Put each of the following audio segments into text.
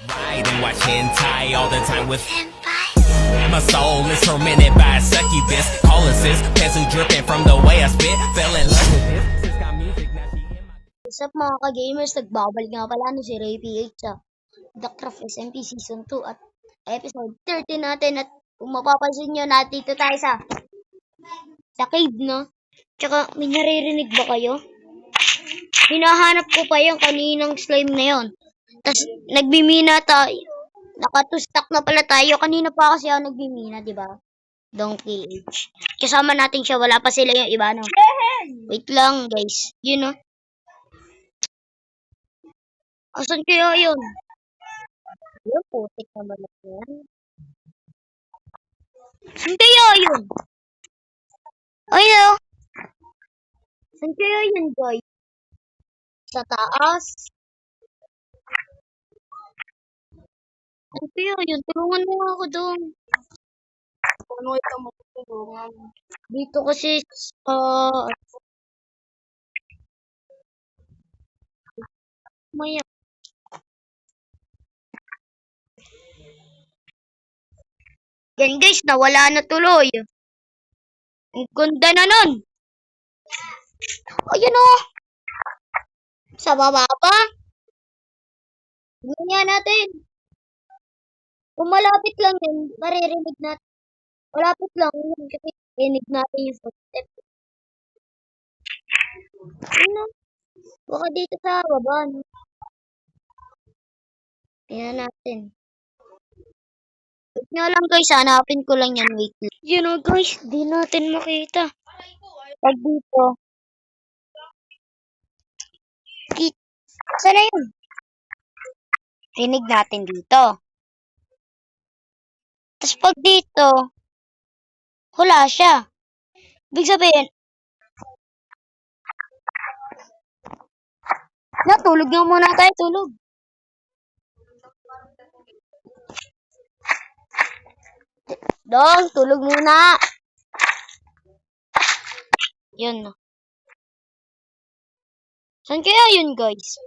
Ride and watch hentai all the time with my soul is tormented by a succubus. Calling sis, pencil dripping from the way I spit. Fell in love with this. Sis got music, now she in my... What's up mga ka-gamers? Nagbabalik nga pala si Ray PH sa The Craft SMP Season 2 at episode 13 natin at kung mapapansin nyo, dito tayo sa cave, no? Tsaka may naririnig ba kayo? Hinahanap ko pa yung kaninang slime na yon. Tapos nagbimina tayo. Nakatustak na pala tayo. Kanina pa kasi ako nagbimina, di ba? Donkey Age. Kasama natin siya. Wala pa sila yung iba, no? Wait lang, guys. Yun, no? Asan kaya yun? Yung putik naman na yan. Saan kaya yun? Ay, no? Saan kaya yun, guys? Sa taas? Saan kaya yun? Tulungan mo ako doon. Ano ito matutulungan? Dito kasi, maya. Yan guys, nawala na tuloy. Ang ganda na nun. Ayan o. Sa baba pa. Tingnan nga natin. Kung malapit lang yan, maririnig natin. Malapit lang yun kasi rinig natin yung footstep. Ano? Baka dito sa baba. No? Tingnan natin. Wait nga lang guys, hanapin ko lang yan. Wait lang. Yun o guys, di natin makita. Pag dito. Saan na yun? Rinig natin dito. Tapos pag dito, wala siya. Ibig sabihin, natulog nga muna tayo, tulog. Dong, tulog muna. Yun. Saan kaya yun, guys?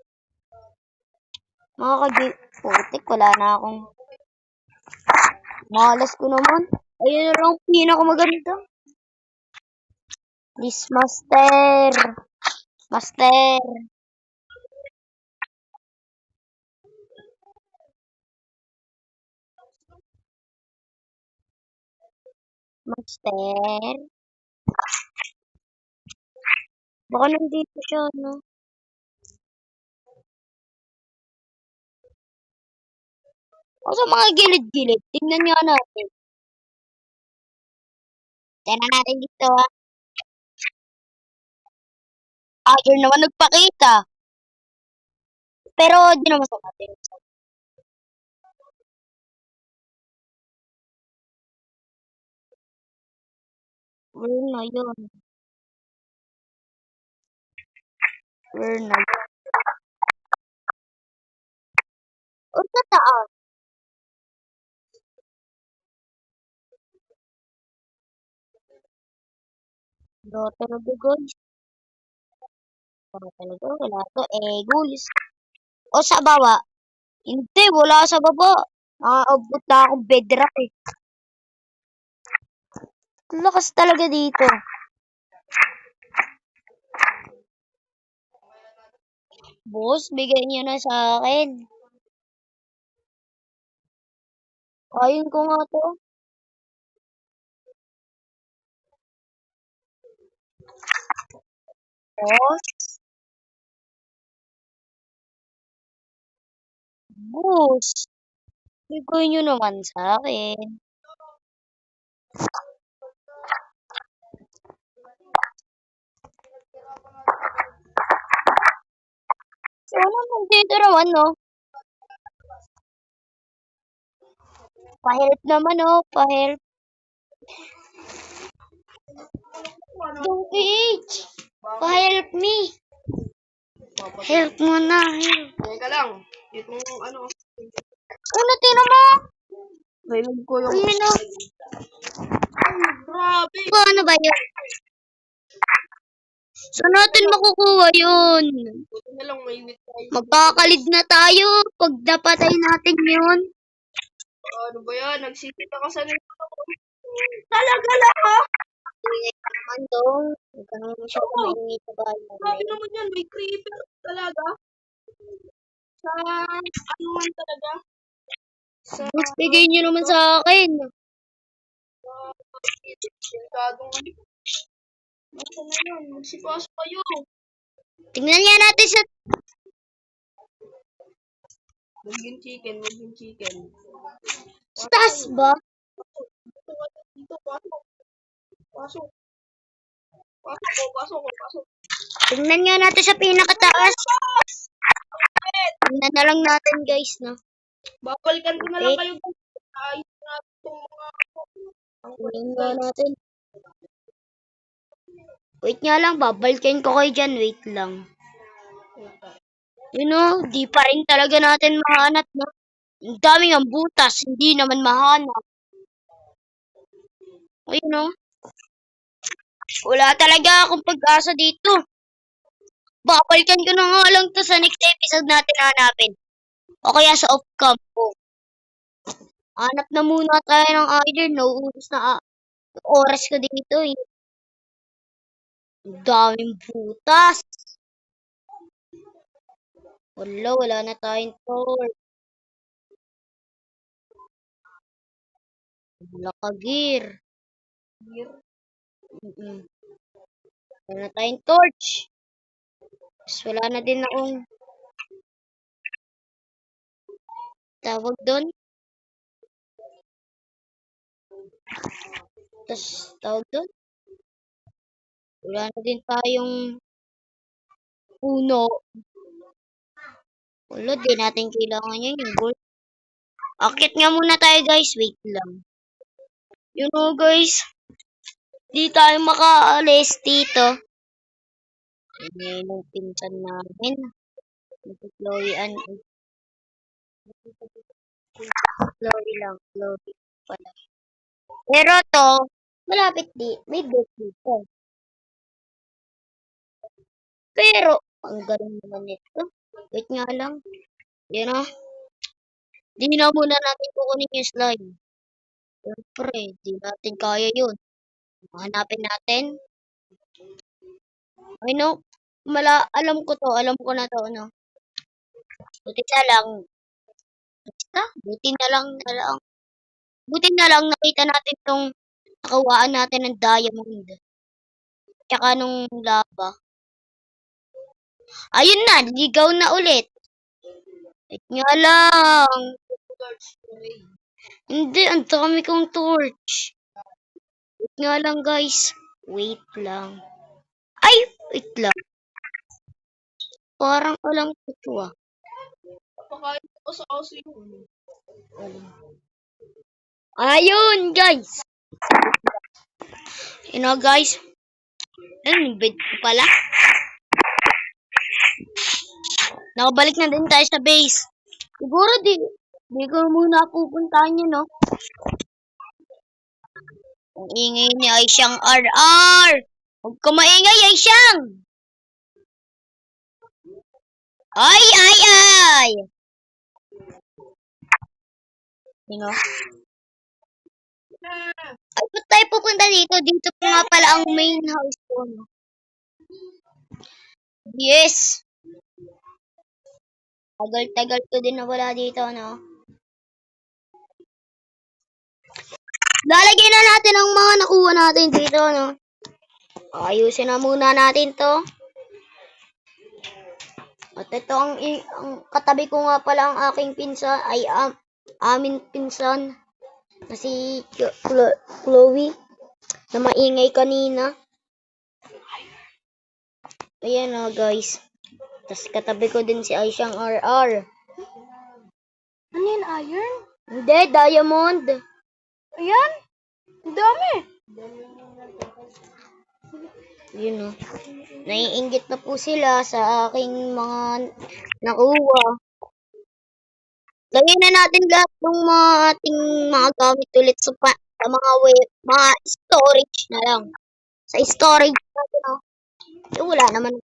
Mga putik, wala na akong... Malas ko naman. Ayun na lang, pinakamaganda. Please, master. Master. Master. Baka nandito siya, no? O sa mga gilid-gilid, tingnan nyo natin. Tingnan natin dito, ha? Agad naman nagpakita. Pero, di naman sa natin. Where na yun? Where na yun? O sa taas? Wala talaga, guys. Wala talaga, wala to. Gulis. O sa baba? Hindi, wala sa baba. Nakaabot na akong bedrock eh. Lakas talaga dito. Boss, bigay niyo na sa akin. Kain ko nga to. Boss. Boss. Bigay niyo naman sa akin. So, ano nandito naman, no? Pa-help naman, no? Pa-help. Don't eat. Pa-help me. Help mo na. Help. Teka lang. Itong ano. Ano, tino mo? Nainog ko yung... Ayun, no? Grabe. Ano ba yun? Saan natin makukuha yun? Buti na lang may wit tayo. Magkakalid na tayo pag napatay natin yun. Ano ba yan? Nagsikita ka sa nito. Talaga lang ha? Ingay ka naman dong. Huwag ka naman masyado maingay sa bahay Grabe namin. naman yan. May creeper talaga. Sa ano man talaga. Sa Boss, bigay nyo naman sa akin. delikadong ano. Basta na yun. Magsipasok kayo. Tingnan nga natin sa... Huwag yung chicken. Huwag yung chicken. Sa taas ba? Dito, pasok. Pasok. Pasok, pasok, pasok. Tingnan nga natin sa pinakataas. Tingnan na lang natin guys, no? Babalikan ko na lang kayo. Ayos na itong mga Tingnan nga natin. Wait nga lang, babalikin ko kayo dyan. Wait lang. Yun o, di pa rin talaga natin mahanap, no? Ang daming ang butas, hindi naman mahanap. Ayun o. Wala talaga akong pag-asa dito. Babalikan ko na nga lang to sa next episode natin hanapin. O kaya sa off-cam ko. Hanap na muna tayo ng iron. Nauubos na oras ko dito eh. Ang daming butas. Wala na tayong torch. Wala ka gear. Wala na tayong torch. Tapos wala na din akong tawag doon. Tapos tawag doon. Wala na din tayong puno. Wala, di natin kailangan yun. Yung gold. Akit nga muna tayo guys. Wait lang. Yun o guys. Di tayo makaalis dito. Yan yung pinsan namin. Chloe lang. Chloe pala. Pero to, malapit di. May gate dito. Pero, ang galing naman nito. Wait nga lang. Yan o. Di na muna natin kukunin yung slime. Siyempre, di natin kaya yun. Hanapin natin. I know. Alam ko to. Alam ko na to, ano. Buti na lang. Buti na lang. Buti na lang nakita natin tong nakawaan natin ng diamond. Tsaka nung lava. Ayun na, ligaw na ulit. Wait nga lang. Hindi, ang dami kong torch. Wait nga lang guys. Wait lang. Ay, wait lang. Parang alam ko to ah. Pakain ko sa aso yun. Ayun guys. You know guys. Ayun, bed ko pala. Nakabalik na din tayo sa base. Siguro di ko muna pupuntahan yun, no? Ang ingay ni Aisyang RR. Huwag ka maingay, Aisyang. Ay. You know? Ay, ba't tayo pupunta dito? Dito pa nga pala ang main house ko, no? Yes. Tagal-tagal ko din nawala dito, no? Lalagyan na natin ang mga nakuha natin dito, no? Ayusin na muna natin to. At ito ang katabi ko nga pala ang aking pinsan, ay amin pinsan na si Chloe na maingay kanina. Ayan o guys. Tapos katabi ko din si Aisyang RR. Ano yan, iron? Hindi, diamond. Ayan. Ang dami. Yun o. Naiinggit na po sila sa aking mga nakuha. Lagyan na natin lahat ng mga ating mga gamit ulit sa mga storage na lang. Sa storage natin o. Wala naman.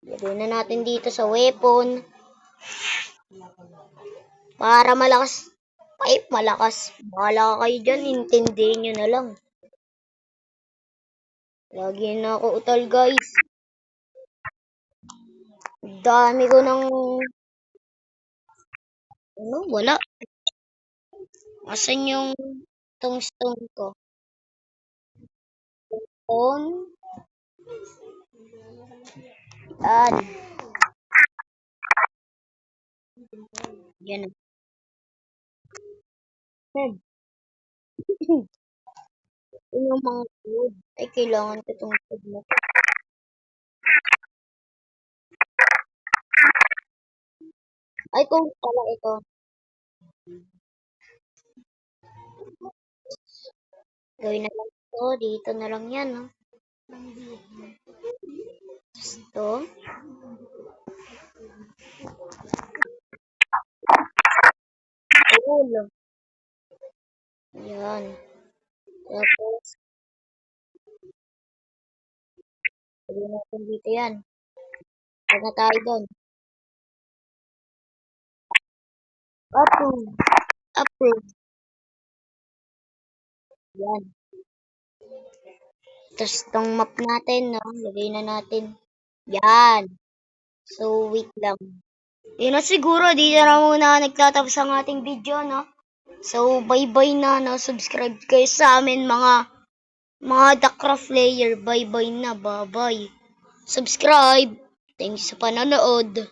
Lagay na natin dito sa weapon. Para malakas. Ay, malakas. Bahala kayo dyan. Intindihin nyo na lang. Lagi na ako utal, guys. Dami ko ng... Ano? Wala. Asan yung tungstone ko? Stone. Yan. Yan. Yung mga food. Ay, kailangan ko itong food mo. Ay, kung pala ito. Gawin na lang ito. Dito na lang yan. No? Ito. Ulo. Yan. Tapos, gawin natin dito yan. Huwag na tayo doon. Approve. Approve. Yan. Tapos, itong map natin, no? Lagay na natin. Yan. So, wait lang. Yun na siguro, dito na muna nagtatapos ang ating video, no? So, bye-bye na, no? Subscribe kayo sa amin, mga Duckcraft player. Bye-bye na, bye-bye. Subscribe. Thanks sa panonood.